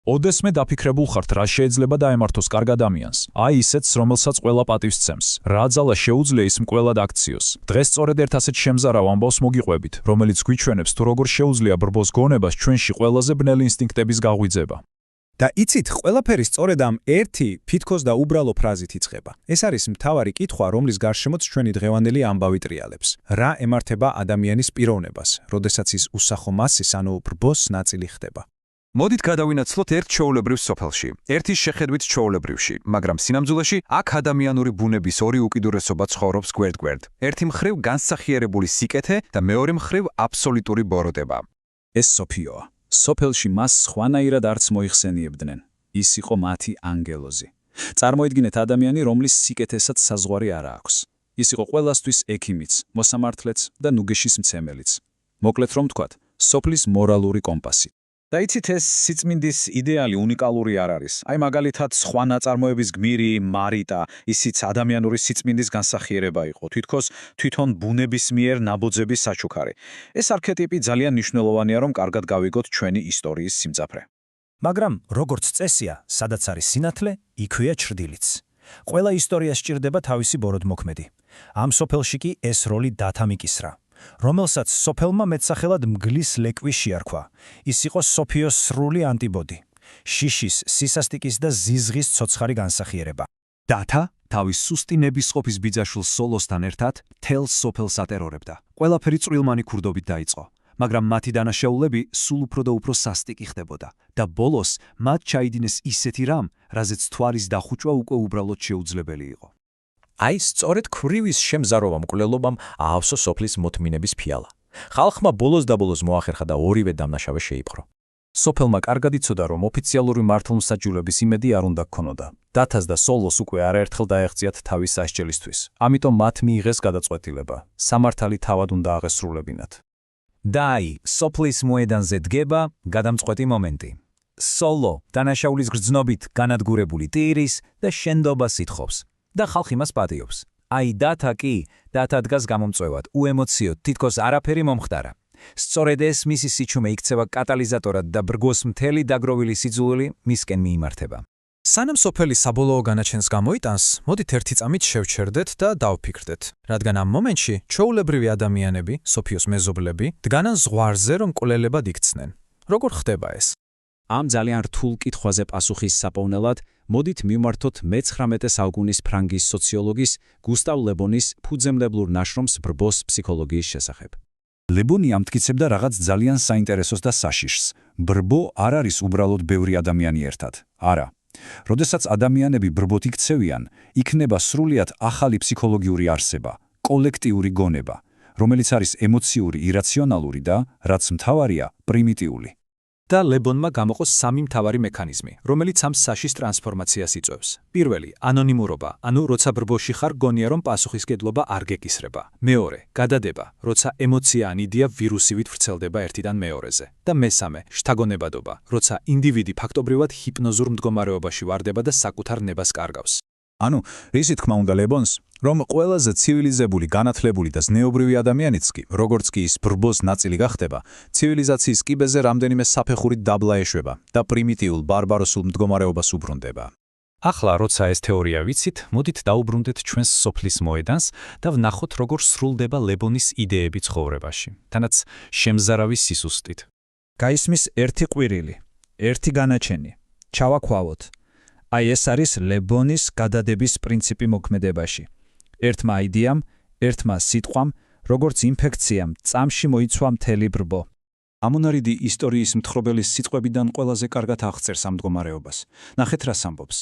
ოდესმე დაფიქრებულ ხართ, რა შეიძლება დაემართოს კარგ ადამიანს. აი ისეთს, რომელსაც ყველა პატივს სცემს. რა ძალა შეუძლია ის მკვლად აქციოს. დღეს სწორედ ერთ ასეთ შემზარავ ამბავს მოგიყვებით, რომელიც გვიჩვენებს თუ როგორ შეუძლია ბრბოს გონებას ჩვენში ყველაზე ბნელი ინსტინქტების გაღვიძება. და იცით, ყველაფერი სწორედ ამ ერთი თითქოს და უბრალო ფრაზით იწყება. ეს არის მთავარი კითხვა, რომლის გარშემოც ჩვენი დღევანდელი ამბავი ტრიალებს. რა ემართება ადამიანის პიროვნებას, როდესაც ის უსახო მასის, ანუ ბრბოს ნაწილი ხდება. მოდით გადავინაცვლოთ ერთ ჩვეულებრივ სოფელში, ერთის შეხედვით ჩვეულებრივში, მაგრამ სინამდვილეში აქ ადამიანური ბუნების ორი უკიდურესობა ცხოვრობს გვერდ-გვერდ. ერთი მხრივ განსახიერებული სიკეთე და მეორე მხრივ აბსოლუტური ბოროტება. ეს სოფიოა. სოფელში მას სხვანაირად არც მოიხსენიებდნენ. ის იყო მათი ანგელოზი. წარმოიდგინეთ ადამიანი, რომლის სიკეთესაც საზღვარი არ აქვს. ის იყო ყველასთვის ექიმიც, მოსამართლეც და ნუგეშის მცემელიც. მოკლედ რომ ვთქვათ, სოფლის მორალური კომპასი. და იცით, ეს სიწმინდის იდეალი უნიკალური არ არის. აი მაგალითად, სხვა ნაწარმოების გმირი მარიტა, ისიც ადამიანური სიწმინდის განსახიერება იყო, თვითონ ბუნების მიერ ნაბოძების საჩუქარი. ეს არქეტიპი ძალიან მნიშვნელოვანია, რომ კარგად გავიგოთ ჩვენი ისტორიის სიმძაფრე. მაგრამ როგორც წესია, სადაც არის სინათლე, იქვეა ჩრდილიც. ყველა ისტორია სჭირდება თავისი ბოროტმოქმედი. ამ სოფელში კი ეს როლი დათამიკისრა, რომელსაც სოფელმა მეტსახელად მგლის ლეკვი შეარქვა. ის იყო სოფიოს სრული ანტიბოდი, შიშის, სისასტიკის და ზიზღის ცოცხარი განსახიერება. დათა თავის სუსტი ნებისყოფის ბიძაშვილ სოლოსთან ერთად თელს სოფელს ატერორებდა. ყველაფერი წვრილმანი ქურდობით დაიწყო, მაგრამ მათი დანაშაულები სულ უფრო და უფრო სასტიკი ხდებოდა და ბოლოს მათ ჩაიდინეს ისეთი რამ, რაზეც თვალის დახუჭვა უკვე უბრალოდ შეუძლებელი იყო. აი, სწორედ ქვრივის შემზაროვა მკვლელობამ აავსო სოფლის მოთმინების ფიალა. ხალხმა ბოლოს და ბოლოს მოახერხა და ორივე დამნაშავე შეიპყრო. სოფელმა კარგად იცოდა, რომ ოფიციალური მართლმსაჯულების იმედი არ უნდა გქონოდა. დათას და სოლოს უკვე არაერთხელ დაეღწიათ თავის სასჯელისთვის. ამიტომ მათ მიიღეს გადაწყვეტილება. სამართალი თავად უნდა აღესრულებინათ. და აი, სოფლის მოედანზე დგება გადამწყვეტი მომენტი. სოლო დანაშაულის გრძნობით განადგურებული ტირის და შენდობას ითხოვს. და ხალხი მას პატიობს. აი დათა კი, დათა დგას გამომწვევად, უემოციოდ, თითქოს არაფერი მომხდარა. სწორედ ეს მისი სიჩუმე იქცევა კატალიზატორად და ბრგოს მთელი დაგროვილი სიძულვილი მისკენ მიიმართება. სანამ სოფელი საბოლოო განაჩენს გამოიტანს, მოდით ერთი წამით შევჩერდეთ და დავფიქრდეთ, რადგან ამ მომენტში ჩვეულებრივი ადამიანები, სოფიოს მეზობლები, დგანან ზღვარზე, რომ მკვლელებად იქცნენ. როგორ ხდება ეს? ამ ძალიან რთულ კითხვაზე პასუხის საპოვნელად მოდით მივმართოთ მე-19 საუკუნის ფრანგის სოციოლოგის გუსტავ ლებონის ფუძემდებლურ ნაშრომს ბრბოს ფსიქოლოგიის შესახებ. ლებონი ამტკიცებდა რაღაც ძალიან საინტერესოს და საშიშს. ბრბო არ არის უბრალოდ ბევრი ადამიანი ერთად. არა. როდესაც ადამიანები ბრბოთ იქცევიან, იქნება სრულიად ახალი ფსიქოლოგიური არსება, კოლექტიური გონება, რომელიც არის ემოციური, ირაციონალური და, რაც მთავარია, პრიმიტიული. და ლებონმა გამოყო სამი მთავარი მექანიზმი, რომელიც ამ საშიშ ტრანსფორმაციას იწვევს. პირველი, ანონიმურობა, ანუ როცა ბრბოში ხარ, გონია რომ პასუხისგებლობა არ გეკისრება. მეორე, გადადება, როცა ემოცია ან იდეა ვირუსივით ვრცელდება ერთიდან მეორეზე. და მესამე, შთაგონებადობა, როცა ინდივიდი ფაქტობრივად ჰიპნოზურ მდგომარეობაში ვარდება და საკუთარ ნებას კარგავს. ანუ, რისი თქმა უნდა ლებონს, რომ ყველაზე ცივილიზებული, განათლებული და ზნეობრივი ადამიანიც კი, როგორც კი ის ბრბოს ნაწილი გახდება, ცივილიზაციის კიბეზე რამდენიმე საფეხურით დაბლა ეშვება და პრიმიტიულ ბარბაროსულ მდგომარეობას უბრუნდება. ახლა, როცა ეს თეორია ვიცით, მოდით დაუბრუნდეთ ჩვენს სოფლის მოედანს და ვნახოთ, როგორ სრულდება ლებონის იდეები ცხოვრებაში, თანაც შემზარავის სისუსტით. გაისმის ერთი ყვირილი, ერთი განაჩენი. ჩავაქვავოთ. აი ეს არის ლებონის გადადების პრინციპი მოქმედებაში. ერთმა იდეამ, ერთმა სიტყვამ, როგორც ინფექციამ, წამში მოიცვა მთელი ბრბო. ამონარიდი ისტორიის მთხრობელის სიტყვებიდან ყველაზე კარგად აღწერს ამ მდგომარეობას. ნახეთ რას ამბობს.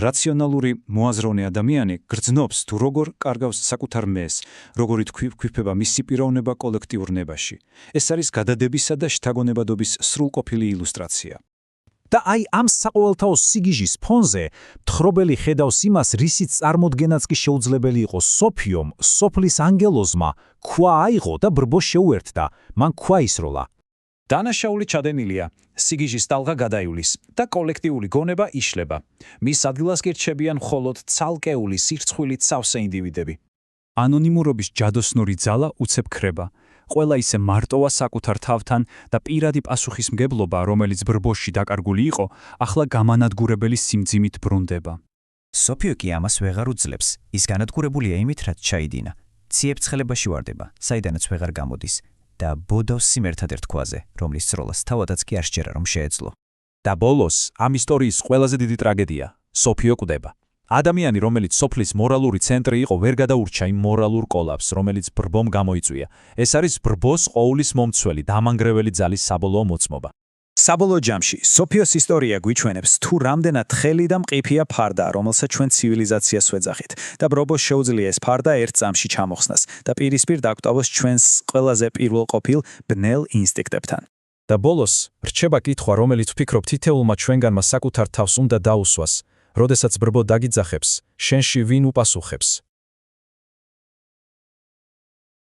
რაციონალური, მოაზროვნე ადამიანი გრძნობს თუ როგორ კარგავს საკუთარ მეს, როგორ ითქვიფება მისი პიროვნება კოლექტიურ ნებაში. ეს არის გადადებისა და შთაგონებადობის სრულყოფილი ილუსტრაცია. და აი ამ საყოველთაო სიგიჟის ფონზე მთხრობელი ხედავს იმას, რისიც წარმოდგენაც კი შეუძლებელი იყო სოფიომ, სოფლის ანგელოზმა, ქვა აიღო და ბრბო შეუერთდა, მან ქვა ისროლა. დანაშაული ჩადენილია, სიგიჟის ტალღა გადაივლის და კოლექტიური გონება იშლება. მის ადგილას კი რჩებიან მხოლოდ ცალკეული სირცხვილით სავსე ინდივიდები. ანონიმურობის ჯადოსნური ძალა უცებ ქრება. ყველა ისე მარტოა საკუთარ თავთან და პირადი პასუხისმგებლობა, რომელიც ბრბოში დაკარგული იყო, ახლა გამანადგურებელი სიმძიმით ბრუნდება. სოფიო კი ამას ვეღარ უძლებს. ის განადგურებულია იმით, რაც ჩაიდინა. ციებ-ცხელებაში ვარდება, საიდანაც ვეღარ გამოდის და ბოდავს იმ ერთადერთ ქვაზე, რომლის სროლას თავადაც კი არ სჯერა რომ შეეძლო. და ბოლოს ამ ისტორიის ყველაზე დიდი ტრაგედია სოფიო კვდება. ადამიანი, რომელიც სოფლის მორალური ცენტრი იყო, ვერ გადაურჩა იმ მორალურ კოლაფს, რომელიც ბრბომ გამოიწვია. ეს არის ბრბოს ყოვლის მომცველი, დამანგრეველი ძალის საბოლოო მოწმობა. საბოლოო ჯამში სოფიოს ისტორია გვიჩვენებს თუ რამდენად თხელი და მყიფეა ფარდა, რომელსაც ჩვენ ცივილიზაციას ვეძახით და ბრბოს შეუძლია ეს ფარდა ერთ წამში ჩამოხსნას და პირისპირ დაგვტოვოს ჩვენს ყველაზე პირველყოფილ ბნელ ინსტინქტებთან. და ბოლოს რჩება კითხვა, რომელიც ვფიქრობ თითოეულმა ჩვენგანმა საკუთარ თავს უნდა დაუსვას, როდესაც ბრბო დაგიძახებს, შენში ვინ უპასუხებს?